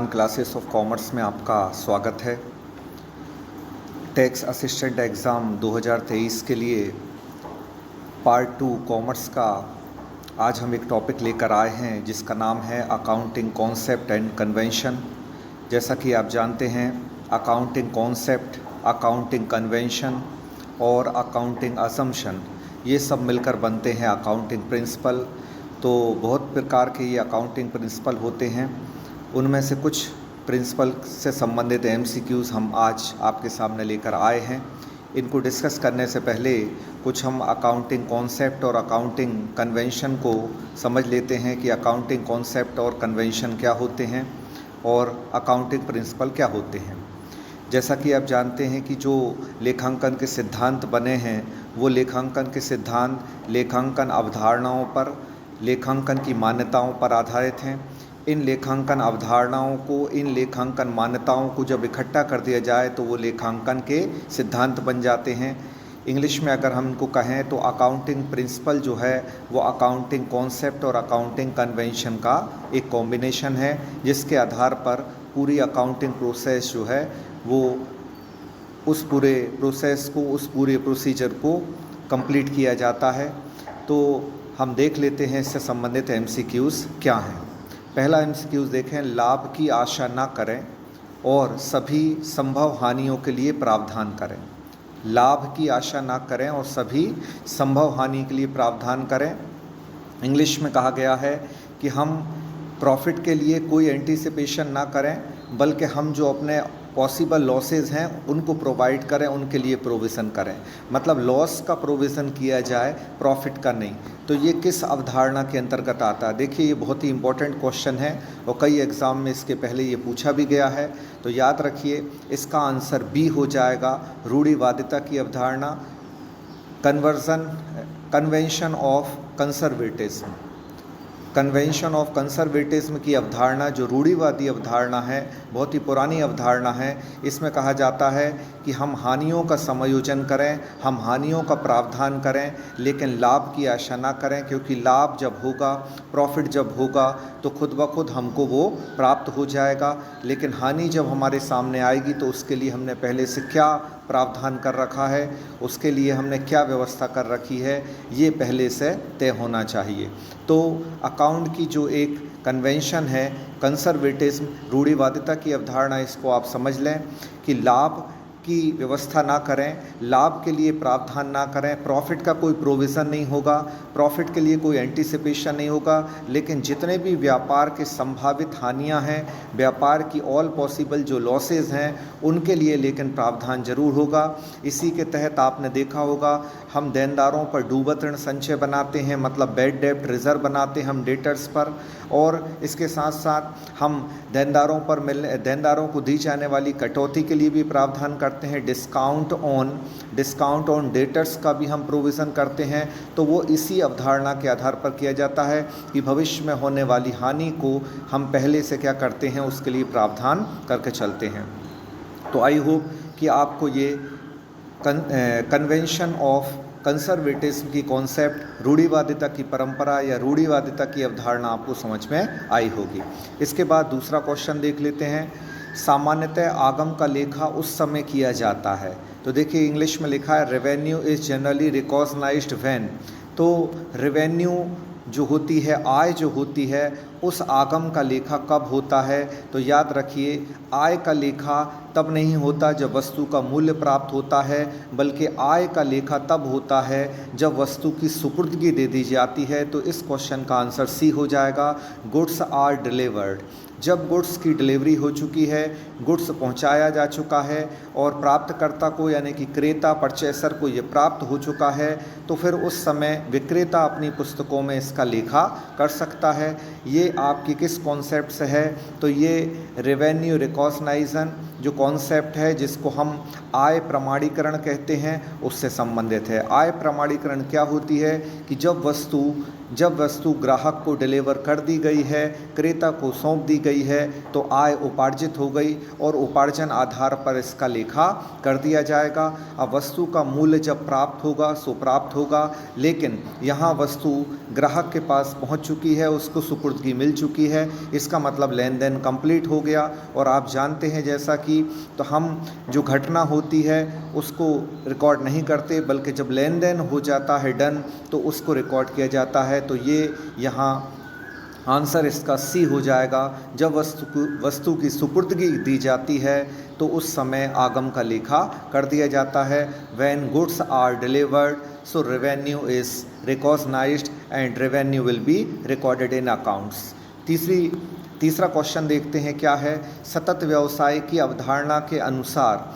Classes of commerce में आपका स्वागत है। टैक्स असिस्टेंट एग्ज़ाम 2023 के लिए पार्ट 2 कॉमर्स का आज हम एक टॉपिक लेकर आए हैं जिसका नाम है अकाउंटिंग कॉन्सेप्ट एंड कन्वेंशन। जैसा कि आप जानते हैं, अकाउंटिंग कॉन्सेप्ट, अकाउंटिंग कन्वेंशन और अकाउंटिंग असम्पशन ये सब मिलकर बनते हैं अकाउंटिंग प्रिंसिपल। तो बहुत प्रकार के ये अकाउंटिंग प्रिंसिपल होते हैं। उनमें से कुछ प्रिंसिपल से संबंधित एमसीक्यूज़ हम आज आपके सामने लेकर आए हैं। इनको डिस्कस करने से पहले कुछ हम अकाउंटिंग कॉन्सेप्ट और अकाउंटिंग कन्वेंशन को समझ लेते हैं कि अकाउंटिंग कॉन्सेप्ट और कन्वेंशन क्या होते हैं और अकाउंटिंग प्रिंसिपल क्या होते हैं। जैसा कि आप जानते हैं कि जो लेखांकन के सिद्धांत बने हैं वो लेखांकन के सिद्धांत लेखांकन अवधारणाओं पर, लेखांकन की मान्यताओं पर आधारित हैं। इन लेखांकन अवधारणाओं को, इन लेखांकन मान्यताओं को जब इकट्ठा कर दिया जाए तो वो लेखांकन के सिद्धांत बन जाते हैं। इंग्लिश में अगर हम इनको कहें तो अकाउंटिंग प्रिंसिपल जो है वो अकाउंटिंग कॉन्सेप्ट और अकाउंटिंग कन्वेंशन का एक कॉम्बिनेशन है, जिसके आधार पर पूरी अकाउंटिंग प्रोसेस जो है वो उस पूरे प्रोसेस को, उस पूरे प्रोसीजर को कंप्लीट किया जाता है। तो हम देख लेते हैं इससे संबंधित एमसीक्यूज़ क्या हैं। पहला एमसीक्यूज़ देखें, लाभ की आशा ना करें और सभी संभव हानियों के लिए प्रावधान करें। लाभ की आशा ना करें और सभी संभव हानि के लिए प्रावधान करें। इंग्लिश में कहा गया है कि हम प्रॉफिट के लिए कोई एंटीसिपेशन ना करें, बल्कि हम जो अपने पॉसिबल लॉसेस हैं उनको प्रोवाइड करें, उनके लिए प्रोविज़न करें। मतलब लॉस का प्रोविज़न किया जाए, प्रॉफिट का नहीं। तो ये किस अवधारणा के अंतर्गत आता है? देखिए, ये बहुत ही इम्पोर्टेंट क्वेश्चन है और कई एग्ज़ाम में इसके पहले ये पूछा भी गया है। तो याद रखिए, इसका आंसर बी हो जाएगा, रूढ़िवादिता की अवधारणा, convention of conservatism. Convention of conservatism की अवधारणा जो रूढ़िवादी अवधारणा है, बहुत ही पुरानी अवधारणा है। इसमें कहा जाता है कि हम हानियों का समायोजन करें, हम हानियों का प्रावधान करें, लेकिन लाभ की आशा ना करें, क्योंकि लाभ जब होगा, प्रॉफिट जब होगा तो खुद ब खुद हमको वो प्राप्त हो जाएगा। लेकिन हानि जब हमारे सामने आएगी तो उसके लिए हमने पहले से क्या प्रावधान कर रखा है, उसके लिए हमने क्या व्यवस्था कर रखी है, ये पहले से तय होना चाहिए। तो अकाउंट की जो एक कन्वेंशन है, कंजर्वेटिज्म, रूढ़िवादिता की अवधारणा, इसको आप समझ लें कि लाभ की व्यवस्था ना करें, लाभ के लिए प्रावधान ना करें, प्रॉफिट का कोई प्रोविज़न नहीं होगा, प्रॉफिट के लिए कोई एंटीसिपेशन नहीं होगा, लेकिन जितने भी व्यापार के संभावित हानियां हैं, व्यापार की ऑल पॉसिबल जो लॉसेस हैं, उनके लिए लेकिन प्रावधान जरूर होगा। इसी के तहत आपने देखा होगा, हम देनदारों पर डूबत ऋण संचय बनाते हैं, मतलब बैड डेब्ट रिजर्व बनाते हैं हम डेटर्स पर, और इसके साथ साथ हम देनदारों को दी जाने वाली कटौती के लिए भी प्रावधान करते हैं। डिस्काउंट ऑन डेटर्स का भी हम प्रोविज़न करते हैं। तो वो इसी अवधारणा के आधार पर किया जाता है कि भविष्य में होने वाली हानि को हम पहले से क्या करते हैं, उसके लिए प्रावधान करके चलते हैं। तो आई होप कि आपको ये कन्वेंशन ऑफ कंजर्वेटिज्म की कॉन्सेप्ट, रूढ़िवादिता की परंपरा या रूढ़िवादिता की अवधारणा आपको समझ में आई होगी। इसके बाद दूसरा क्वेश्चन देख लेते हैं। सामान्यतः आगम का लेखा उस समय किया जाता है। तो देखिए, इंग्लिश में लिखा है revenue is generally recognised when. तो रेवेन्यू जो होती है, आय जो होती है, उस आगम का लेखा कब होता है? तो याद रखिए, आय का लेखा तब नहीं होता जब वस्तु का मूल्य प्राप्त होता है, बल्कि आय का लेखा तब होता है जब वस्तु की सुपुर्दगी दे दी जाती है। तो इस क्वेश्चन का आंसर सी हो जाएगा, गुड्स आर डिलीवर्ड। जब गुड्स की डिलीवरी हो चुकी है, गुड्स पहुंचाया जा चुका है और प्राप्तकर्ता को यानी कि क्रेता, परचेसर को ये प्राप्त हो चुका है, तो फिर उस समय विक्रेता अपनी पुस्तकों में इसका लेखा कर सकता है। ये आपकी किस कॉन्सेप्ट से है? तो ये रेवेन्यू रिकॉग्नाइजेशन जो कॉन्सेप्ट है, जिसको हम आय प्रमाणीकरण कहते हैं, उससे संबंधित है। आय प्रमाणीकरण क्या होती है कि जब वस्तु जब वस्तु ग्राहक को डिलीवर कर दी गई है, क्रेता को सौंप दी गई है, तो आय उपार्जित हो गई और उपार्जन आधार पर इसका लेखा कर दिया जाएगा। अब वस्तु का मूल्य जब प्राप्त होगा सो प्राप्त होगा, लेकिन यहाँ वस्तु ग्राहक के पास पहुँच चुकी है, उसको सुपुर्दगी मिल चुकी है, इसका मतलब लेन देन कंप्लीट हो गया। और आप जानते हैं जैसा कि तो हम जो घटना होती है उसको रिकॉर्ड नहीं करते, बल्कि जब लेन देन हो जाता है डन तो उसको रिकॉर्ड किया जाता है। तो ये यहाँ आंसर इसका सी हो जाएगा। जब वस्तु की सुपुर्दगी दी जाती है तो उस समय आगम का लेखा कर दिया जाता है। When goods are delivered so revenue is recognised and revenue will be recorded in accounts. तीसरा क्वेश्चन देखते हैं क्या है। सतत व्यवसाय की अवधारणा के अनुसार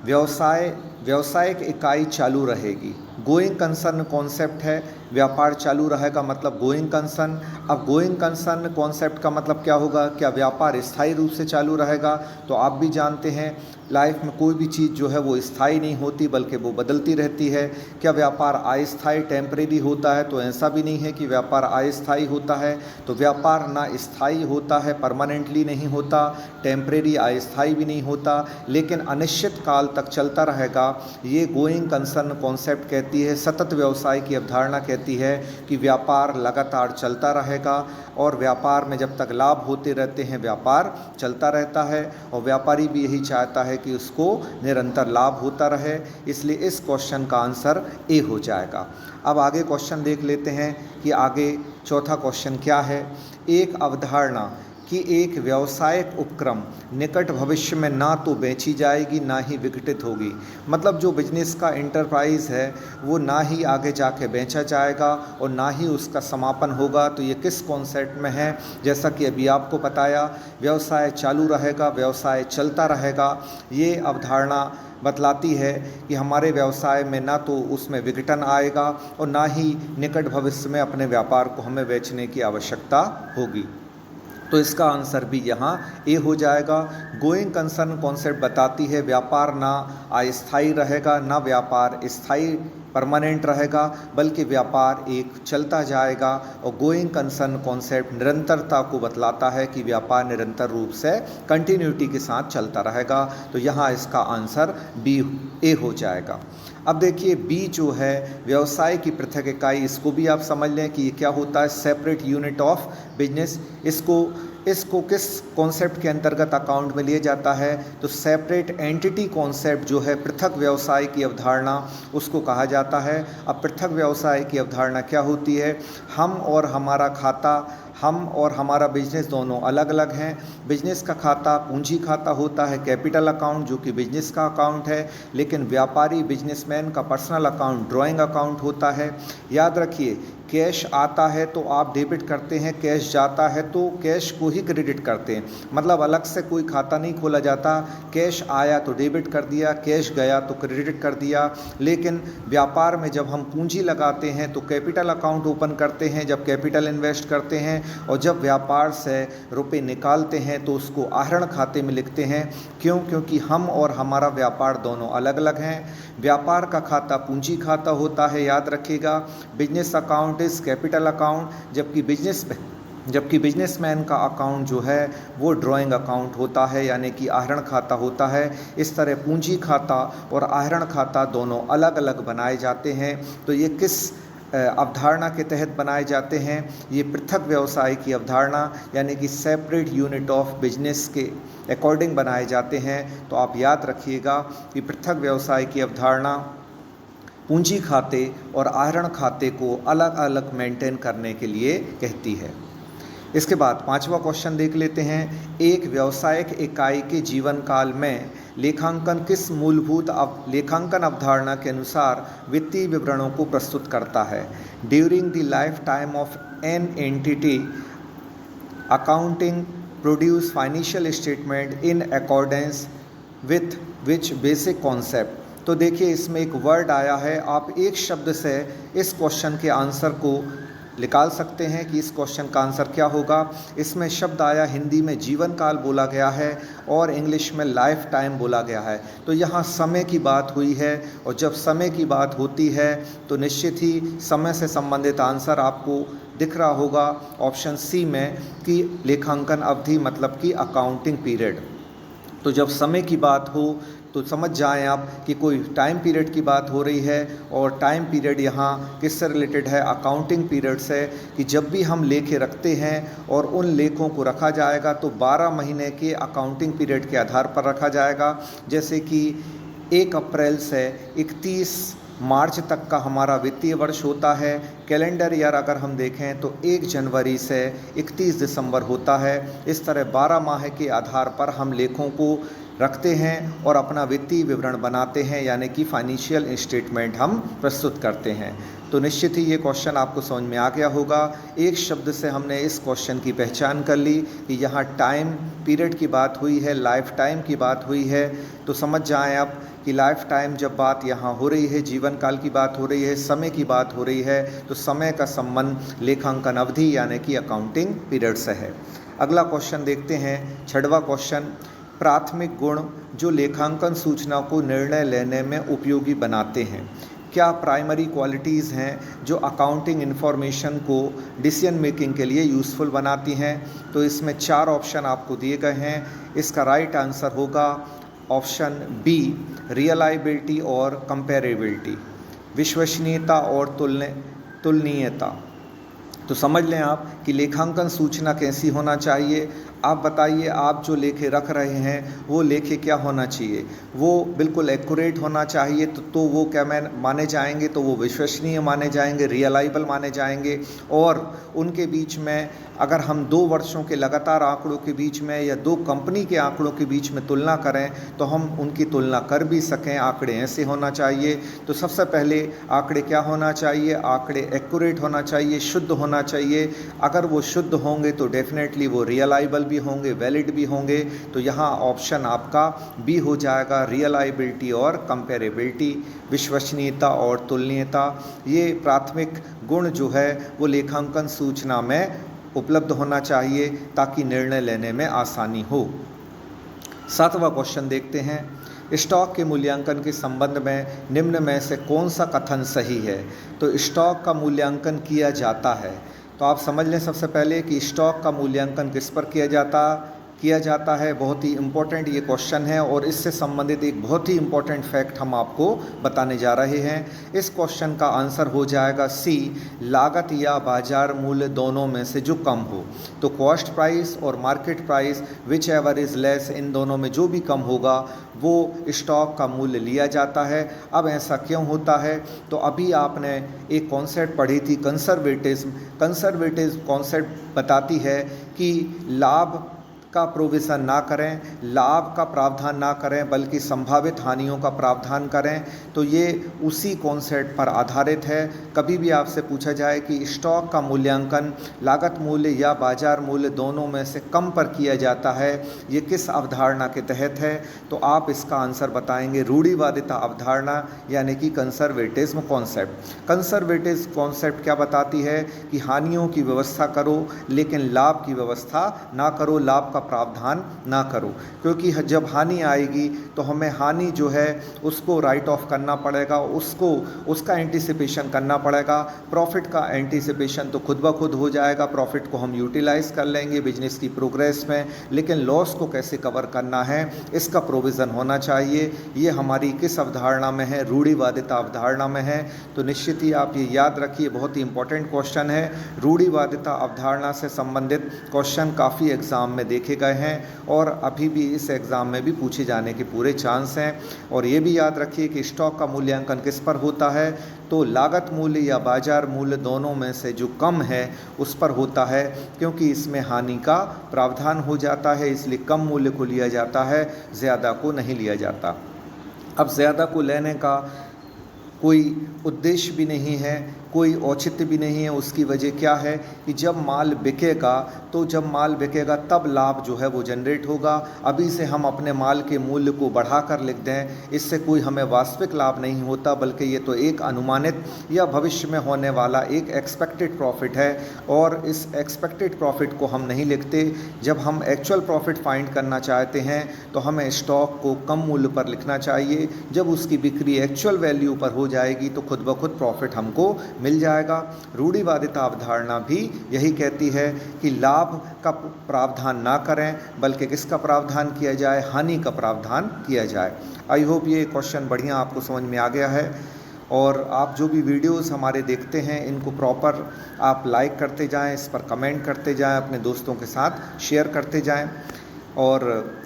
व्यवसायिक इकाई चालू रहेगी। गोइंग कंसर्न कॉन्सेप्ट है, व्यापार चालू रहेगा मतलब गोइंग कंसर्न। अब गोइंग कंसर्न कॉन्सेप्ट का मतलब क्या होगा, क्या व्यापार स्थायी रूप से चालू रहेगा? तो आप भी जानते हैं लाइफ में कोई भी चीज़ जो है वो स्थायी नहीं होती बल्कि वो बदलती रहती है। क्या व्यापार अस्थायी टेम्परेरी होता है? तो ऐसा भी नहीं है कि व्यापार अस्थायी होता है। तो व्यापार ना स्थायी होता है, परमानेंटली नहीं होता, टेम्परेरी अस्थायी भी नहीं होता, लेकिन अनिश्चित काल तक चलता रहेगा। ये गोइंग कंसर्न कॉन्सेप्ट कहती है। सतत व्यवसाय की अवधारणा कहती है कि व्यापार लगातार चलता रहेगा और व्यापार में जब तक लाभ होते रहते हैं व्यापार चलता रहता है, और व्यापारी भी यही चाहता है कि उसको निरंतर लाभ होता रहे। इसलिए इस क्वेश्चन का आंसर ए हो जाएगा। अब आगे क्वेश्चन देख लेते हैं कि आगे चौथा क्वेश्चन क्या है। एक अवधारणा कि एक व्यावसायिक उपक्रम निकट भविष्य में ना तो बेची जाएगी ना ही विघटित होगी। मतलब जो बिजनेस का इंटरप्राइज है वो ना ही आगे जाके बेचा जाएगा और ना ही उसका समापन होगा। तो ये किस कॉन्सेप्ट में है? जैसा कि अभी आपको बताया, व्यवसाय चालू रहेगा, व्यवसाय चलता रहेगा। ये अवधारणा बतलाती है कि हमारे व्यवसाय में ना तो उसमें विघटन आएगा और ना ही निकट भविष्य में अपने व्यापार को हमें बेचने की आवश्यकता होगी। तो इसका आंसर भी यहाँ ए हो जाएगा। गोइंग कंसर्न कॉन्सेप्ट बताती है व्यापार ना अस्थायी रहेगा, ना व्यापार स्थायी परमानेंट रहेगा, बल्कि व्यापार एक चलता जाएगा। और गोइंग कंसर्न कॉन्सेप्ट निरंतरता को बतलाता है कि व्यापार निरंतर रूप से कंटिन्यूटी के साथ चलता रहेगा। तो यहाँ इसका आंसर बी ए हो जाएगा। अब देखिए बी जो है व्यवसाय की पृथक इकाई, इसको भी आप समझ लें कि ये क्या होता है, सेपरेट यूनिट ऑफ बिजनेस। इसको किस कॉन्सेप्ट के अंतर्गत अकाउंट में लिया जाता है? तो सेपरेट एंटिटी कॉन्सेप्ट जो है पृथक व्यवसाय की अवधारणा उसको कहा जाता है। अब पृथक व्यवसाय की अवधारणा क्या होती है? हम और हमारा बिजनेस दोनों अलग अलग हैं। बिजनेस का खाता पूंजी खाता होता है, कैपिटल अकाउंट जो कि बिजनेस का अकाउंट है, लेकिन व्यापारी बिजनेसमैन का पर्सनल अकाउंट ड्राइंग अकाउंट होता है। याद रखिए, कैश आता है तो आप डेबिट करते हैं, कैश जाता है तो कैश को ही क्रेडिट करते हैं। मतलब अलग से कोई खाता नहीं खोला जाता। कैश आया तो डेबिट कर दिया, कैश गया तो क्रेडिट कर दिया। लेकिन व्यापार में जब हम पूंजी लगाते हैं तो कैपिटल अकाउंट ओपन करते हैं, जब कैपिटल इन्वेस्ट करते हैं, और जब व्यापार से रुपए निकालते हैं तो उसको आहरण खाते में लिखते हैं। क्यों? क्योंकि हम और हमारा व्यापार दोनों अलग अलग हैं। व्यापार का खाता पूंजी खाता होता है, याद रखिएगा। Business account is capital account, जबकि बिजनेसमैन का अकाउंट जो है वो ड्राइंग अकाउंट होता है, यानी कि आहरण खाता होता है। इस तरह पूंजी खाता और आहरण खाता दोनों अलग अलग बनाए जाते हैं। तो ये किस अवधारणा के तहत बनाए जाते हैं? ये पृथक व्यवसाय की अवधारणा यानी कि सेपरेट यूनिट ऑफ बिजनेस के अकॉर्डिंग बनाए जाते हैं। तो आप याद रखिएगा कि पृथक व्यवसाय की अवधारणा पूंजी खाते और आहरण खाते को अलग अलग मेंटेन करने के लिए कहती है। इसके बाद पांचवा क्वेश्चन देख लेते हैं। एक व्यावसायिक इकाई के जीवन काल में लेखांकन किस मूलभूत लेखांकन अवधारणा के अनुसार वित्तीय विवरणों को प्रस्तुत करता है? During the life time of an entity accounting produce financial statement in accordance with which basic concept. तो देखिए इसमें एक वर्ड आया है, आप एक शब्द से इस क्वेश्चन के आंसर को निकाल सकते हैं कि इस क्वेश्चन का आंसर क्या होगा। इसमें शब्द आया, हिंदी में जीवन काल बोला गया है और इंग्लिश में लाइफ टाइम बोला गया है। तो यहाँ समय की बात हुई है, और जब समय की बात होती है तो निश्चित ही समय से संबंधित आंसर आपको दिख रहा होगा ऑप्शन सी में कि लेखांकन अवधि मतलब कि अकाउंटिंग पीरियड। तो जब समय की बात हो तो समझ जाएं आप कि कोई टाइम पीरियड की बात हो रही है, और टाइम पीरियड यहाँ किससे रिलेटेड है, अकाउंटिंग पीरियड से। कि जब भी हम लेखे रखते हैं और उन लेखों को रखा जाएगा तो 12 महीने के अकाउंटिंग पीरियड के आधार पर रखा जाएगा। जैसे कि 1 अप्रैल से 31 मार्च तक का हमारा वित्तीय वर्ष होता है। कैलेंडर ईयर अगर हम देखें तो 1 जनवरी से 31 दिसंबर होता है। इस तरह 12 माह के आधार पर हम लेखों को रखते हैं और अपना वित्तीय विवरण बनाते हैं, यानी कि फाइनेंशियल स्टेटमेंट हम प्रस्तुत करते हैं। तो निश्चित ही ये क्वेश्चन आपको समझ में आ गया होगा। एक शब्द से हमने इस क्वेश्चन की पहचान कर ली कि यहाँ टाइम पीरियड की बात हुई है, लाइफ टाइम की बात हुई है। तो समझ जाएं आप कि लाइफ टाइम जब बात यहाँ हो रही है, जीवन काल की बात हो रही है, समय की बात हो रही है, तो समय का संबंध लेखांकन अवधि यानी कि अकाउंटिंग पीरियड से है। अगला क्वेश्चन देखते हैं, 6वां क्वेश्चन, प्राथमिक गुण जो लेखांकन सूचना को निर्णय लेने में उपयोगी बनाते हैं। क्या प्राइमरी क्वालिटीज़ हैं जो अकाउंटिंग इन्फॉर्मेशन को डिसीजन मेकिंग के लिए यूज़फुल बनाती हैं। तो इसमें 4 ऑप्शन आपको दिए गए हैं। इसका राइट आंसर होगा ऑप्शन बी, रियलाइबिलिटी और कंपेरेबिलिटी, विश्वसनीयता और तुलनीयता। तो समझ लें आप कि लेखांकन सूचना कैसी होना चाहिए। आप बताइए, आप जो लेखे रख रहे हैं वो लेखे क्या होना चाहिए, वो बिल्कुल एक्यूरेट होना चाहिए। तो वो क्या माने जाएंगे, तो वो विश्वसनीय माने जाएंगे, रियलाइबल माने जाएंगे। और उनके बीच में अगर हम 2 वर्षों के लगातार आंकड़ों के बीच में या 2 कंपनी के आंकड़ों के बीच में तुलना करें तो हम उनकी तुलना कर भी सकें। आंकड़े ऐसे होना चाहिए। तो सबसे पहले आंकड़े क्या होना चाहिए, आंकड़े एक्यूरेट होना चाहिए, शुद्ध होना चाहिए। अगर वो शुद्ध होंगे तो डेफिनेटली वो रियलाइबल भी होंगे, वैलिड भी होंगे। तो यहाँ ऑप्शन आपका बी हो जाएगा, रियलाइबिलिटी और कंपेरेबिलिटी, विश्वसनीयता और तुलनीयता। ये प्राथमिक गुण जो है वो लेखांकन सूचना में उपलब्ध होना चाहिए ताकि निर्णय लेने में आसानी हो। 7वां क्वेश्चन देखते हैं, स्टॉक के मूल्यांकन के संबंध में निम्न में से कौन सा कथन सही है। तो स्टॉक का मूल्यांकन किया जाता है। तो आप समझ लें सबसे पहले कि स्टॉक का मूल्यांकन किस पर किया जाता है। बहुत ही इम्पोर्टेंट ये क्वेश्चन है और इससे संबंधित एक बहुत ही इम्पोर्टेंट फैक्ट हम आपको बताने जा रहे हैं। इस क्वेश्चन का आंसर हो जाएगा सी, लागत या बाजार मूल्य दोनों में से जो कम हो। तो कॉस्ट प्राइस और market price whichever is less, इन दोनों में जो भी कम होगा वो स्टॉक का मूल्य लिया जाता है। अब ऐसा क्यों होता है, तो अभी आपने एक कॉन्सेप्ट पढ़ी थी कंसर्वेटिज्म। कंसर्वेटिज्म कॉन्सेप्ट बताती है कि लाभ का प्रोविज़न ना करें, लाभ का प्रावधान ना करें, बल्कि संभावित हानियों का प्रावधान करें। तो ये उसी कॉन्सेप्ट पर आधारित है। कभी भी आपसे पूछा जाए कि स्टॉक का मूल्यांकन लागत मूल्य या बाजार मूल्य दोनों में से कम पर किया जाता है, ये किस अवधारणा के तहत है, तो आप इसका आंसर बताएंगे रूढ़िवादिता अवधारणा यानी कि कंसर्वेटिज्म कॉन्सेप्ट। कंसर्वेटिज्म कॉन्सेप्ट क्या बताती है कि हानियों की व्यवस्था करो लेकिन लाभ की व्यवस्था ना करो, लाभ का प्रावधान ना करो। क्योंकि जब हानि आएगी तो हमें हानि जो है उसको राइट ऑफ करना पड़ेगा, उसका एंटीसिपेशन करना पड़ेगा। प्रॉफिट का एंटीसिपेशन तो खुद ब खुद हो जाएगा, प्रॉफिट को हम यूटिलाइज कर लेंगे बिजनेस की प्रोग्रेस में, लेकिन लॉस को कैसे कवर करना है इसका प्रोविज़न होना चाहिए। ये हमारी किस अवधारणा में है, रूढ़िवादिता अवधारणा में है। तो निश्चित ही आप ये याद रखिए, बहुत ही इंपॉर्टेंट क्वेश्चन है। रूढ़िवादिता अवधारणा से संबंधित क्वेश्चन काफ़ी एग्जाम में देखे गए हैं और अभी भी इस एग्ज़ाम में भी पूछे जाने के पूरे चांस हैं। और ये भी याद रखिए कि स्टॉक का मूल्यांकन किस पर होता है, तो लागत मूल्य या बाजार मूल्य दोनों में से जो कम है उस पर होता है, क्योंकि इसमें हानि का प्रावधान हो जाता है, इसलिए कम मूल्य को लिया जाता है, ज़्यादा को नहीं लिया जाता। अब ज़्यादा को लेने का कोई उद्देश्य भी नहीं है, कोई औचित्य भी नहीं है। उसकी वजह क्या है कि जब माल बिकेगा तो जब माल बिकेगा तब लाभ जो है वो जनरेट होगा। अभी से हम अपने माल के मूल्य को बढ़ाकर लिख दें, इससे कोई हमें वास्तविक लाभ नहीं होता, बल्कि ये तो एक अनुमानित या भविष्य में होने वाला एक एक्सपेक्टेड प्रॉफिट है। और इस एक्सपेक्टेड प्रॉफिट को हम नहीं लिखते। जब हम एक्चुअल प्रॉफिट फाइंड करना चाहते हैं तो हमें स्टॉक को कम मूल्य पर लिखना चाहिए। जब उसकी बिक्री एक्चुअल वैल्यू पर हो जाएगी तो खुद ब खुद प्रॉफिट हमको मिल जाएगा। रूढ़िवादिता अवधारणा भी यही कहती है कि लाभ का प्रावधान ना करें, बल्कि किसका प्रावधान किया जाए, हानि का प्रावधान किया जाए। आई होप ये क्वेश्चन बढ़िया आपको समझ में आ गया है। और आप जो भी वीडियोस हमारे देखते हैं इनको प्रॉपर आप लाइक करते जाएं, इस पर कमेंट करते जाएं, अपने दोस्तों के साथ शेयर करते जाएं। और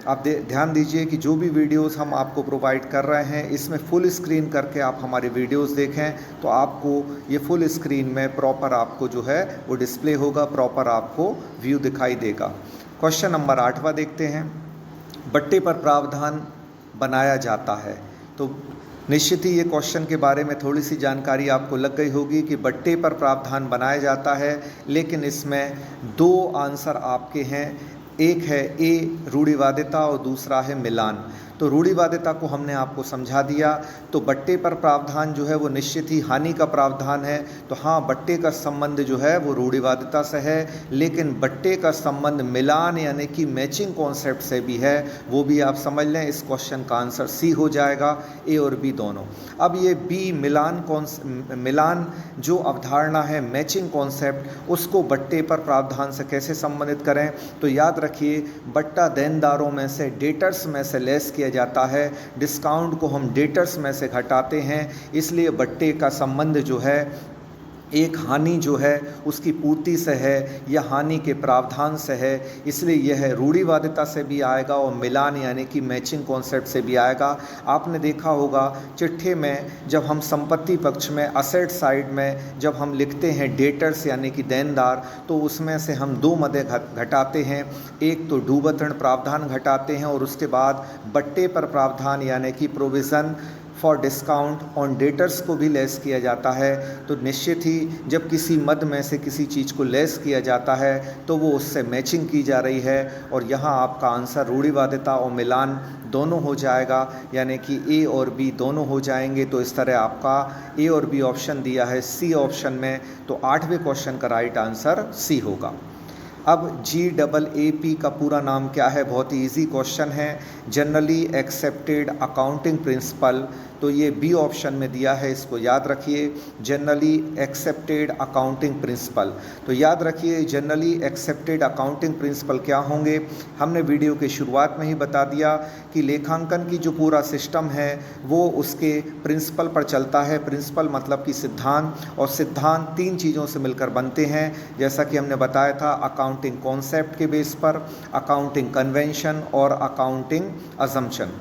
आप ध्यान दीजिए कि जो भी वीडियोस हम आपको प्रोवाइड कर रहे हैं इसमें फुल स्क्रीन करके आप हमारे वीडियोस देखें तो आपको ये फुल स्क्रीन में प्रॉपर आपको जो है वो डिस्प्ले होगा, प्रॉपर आपको व्यू दिखाई देगा। क्वेश्चन नंबर 8वां देखते हैं। बट्टे पर प्रावधान बनाया जाता है। तो निश्चित ही ये क्वेश्चन के बारे में थोड़ी सी जानकारी आपको लग गई होगी कि बट्टे पर प्रावधान बनाया जाता है, लेकिन इसमें 2 आंसर आपके हैं। एक है ए रूढ़िवादिता और दूसरा है मिलान। तो रूढ़िवादिता को हमने आपको समझा दिया। तो बट्टे पर प्रावधान जो है वो निश्चित ही हानि का प्रावधान है। तो हाँ, बट्टे का संबंध जो है वो रूढ़िवादिता से है, लेकिन बट्टे का संबंध मिलान यानी कि मैचिंग कॉन्सेप्ट से भी है। वो भी आप समझ लें। इस क्वेश्चन का आंसर सी हो जाएगा, ए और बी दोनों। अब ये बी मिलान जो अवधारणा है, मैचिंग कॉन्सेप्ट, उसको बट्टे पर प्रावधान से कैसे संबंधित करें। तो याद रखिए, बट्टा देनदारों में से, डेटर्स में से लेस किया जाता है, डिस्काउंट को हम डेटर्स में से घटाते हैं। इसलिए बट्टे का संबंध जो है एक हानि जो है उसकी पूर्ति से है या हानि के प्रावधान से है। इसलिए यह रूढ़िवादिता से भी आएगा और मिलान यानी कि मैचिंग कॉन्सेप्ट से भी आएगा। आपने देखा होगा चिट्ठे में जब हम संपत्ति पक्ष में असेट साइड में जब हम लिखते हैं डेटर्स यानी कि देनदार, तो उसमें से हम 2 मदे घटाते हैं। एक तो डूबत ऋण प्रावधान घटाते हैं और उसके बाद बट्टे पर प्रावधान यानी कि provision for discount on debtors को भी लेस किया जाता है। तो निश्चित ही जब किसी मद में से किसी चीज़ को लेस किया जाता है तो वो उससे मैचिंग की जा रही है। और यहाँ आपका आंसर रूढ़िवादिता और मिलान दोनों हो जाएगा, यानी कि ए और बी दोनों हो जाएंगे। तो इस तरह आपका ए और बी ऑप्शन दिया है सी ऑप्शन में। तो 8वें क्वेश्चन का राइट आंसर सी होगा। अब GAAP का पूरा नाम क्या है? बहुत ही ईजी क्वेश्चन है। Generally accepted accounting principle. तो ये बी ऑप्शन में दिया है, इसको याद रखिए। Generally accepted accounting principle. तो याद रखिए जनरली एक्सेप्टेड अकाउंटिंग प्रिंसिपल क्या होंगे। हमने वीडियो के शुरुआत में ही बता दिया कि लेखांकन की जो पूरा सिस्टम है वो उसके प्रिंसिपल पर चलता है। प्रिंसिपल मतलब कि सिद्धांत, और सिद्धांत 3 चीज़ों से मिलकर बनते हैं। जैसा कि हमने बताया था, अकाउंटिंग कॉन्सेप्ट के बेस पर, अकाउंटिंग कन्वेंशन और अकाउंटिंग अजम्पशन।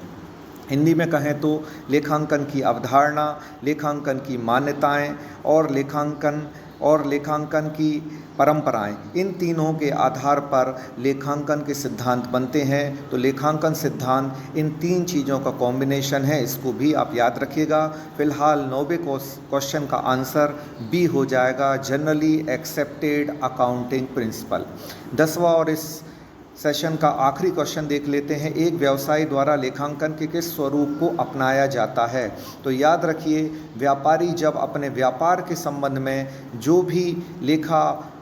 हिंदी में कहें तो लेखांकन की अवधारणा, लेखांकन की मान्यताएं और लेखांकन की परंपराएं, इन तीनों के आधार पर लेखांकन के सिद्धांत बनते हैं। तो लेखांकन सिद्धांत इन 3 चीज़ों का कॉम्बिनेशन है, इसको भी आप याद रखिएगा। फिलहाल 9वें क्वेश्चन का आंसर बी हो जाएगा, जनरली एक्सेप्टेड अकाउंटिंग प्रिंसिपल। 10वां और इस सेशन का आखिरी क्वेश्चन देख लेते हैं। एक व्यवसायी द्वारा लेखांकन के किस स्वरूप को अपनाया जाता है? तो याद रखिए, व्यापारी जब अपने व्यापार के संबंध में जो भी लेखा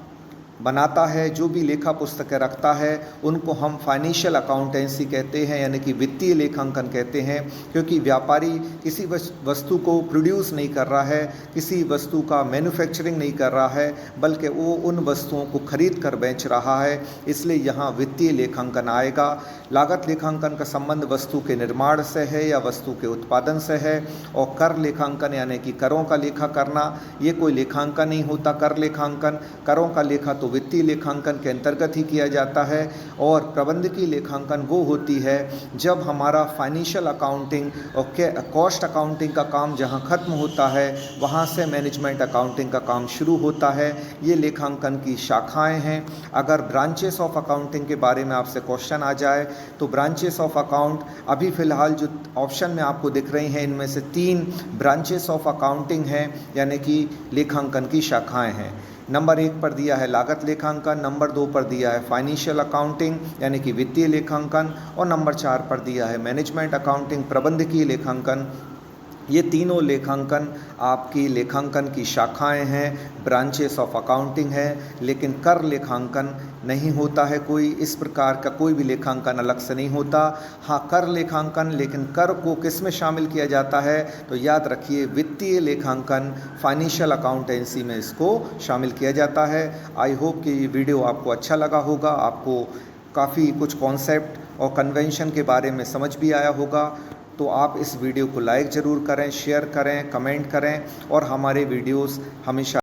बनाता है, जो भी लेखा पुस्तकें रखता है, उनको हम फाइनेंशियल अकाउंटेंसी कहते हैं, यानी कि वित्तीय लेखांकन कहते हैं। क्योंकि व्यापारी किसी वस्तु को प्रोड्यूस नहीं कर रहा है, किसी वस्तु का मैन्युफैक्चरिंग नहीं कर रहा है, बल्कि वो उन वस्तुओं को खरीद कर बेच रहा है। इसलिए यहाँ वित्तीय लेखांकन आएगा। लागत लेखांकन का संबंध वस्तु के निर्माण से है या वस्तु के उत्पादन से है। और कर लेखांकन यानी कि करों का लेखा करना, ये कोई लेखांकन नहीं होता। कर लेखांकन, करों का लेखा तो उसको वित्तीय लेखांकन के अंतर्गत ही किया जाता है। और प्रबंधकीय लेखांकन वो होती है जब हमारा फाइनेंशियल अकाउंटिंग और कॉस्ट अकाउंटिंग का काम जहाँ ख़त्म होता है वहाँ से मैनेजमेंट अकाउंटिंग का काम शुरू होता है। ये लेखांकन की शाखाएं हैं। अगर ब्रांचेस ऑफ अकाउंटिंग के बारे में आपसे क्वेश्चन आ जाए तो ब्रांचेस ऑफ अकाउंट अभी फ़िलहाल जो ऑप्शन में आपको दिख रही हैं इनमें से 3 ब्रांचेस ऑफ अकाउंटिंग हैं, यानी कि लेखांकन की शाखाएं हैं। नंबर 1 पर दिया है लागत लेखांकन, नंबर 2 पर दिया है फाइनेंशियल अकाउंटिंग यानी कि वित्तीय लेखांकन, और नंबर 4 पर दिया है मैनेजमेंट अकाउंटिंग प्रबंधकीय लेखांकन। ये तीनों लेखांकन आपकी लेखांकन की शाखाएं हैं, ब्रांचेस ऑफ अकाउंटिंग है। लेकिन कर लेखांकन नहीं होता है, कोई इस प्रकार का कोई भी लेखांकन अलग से नहीं होता। हाँ, कर लेखांकन, लेकिन कर को किस में शामिल किया जाता है तो याद रखिए वित्तीय लेखांकन फाइनेंशियल अकाउंटेंसी में इसको शामिल किया जाता है। आई होप कि ये वीडियो आपको अच्छा लगा होगा, आपको काफ़ी कुछ कॉन्सेप्ट और कन्वेंशन के बारे में समझ भी आया होगा। तो आप इस वीडियो को लाइक ज़रूर करें, शेयर करें, कमेंट करें और हमारे वीडियोस हमेशा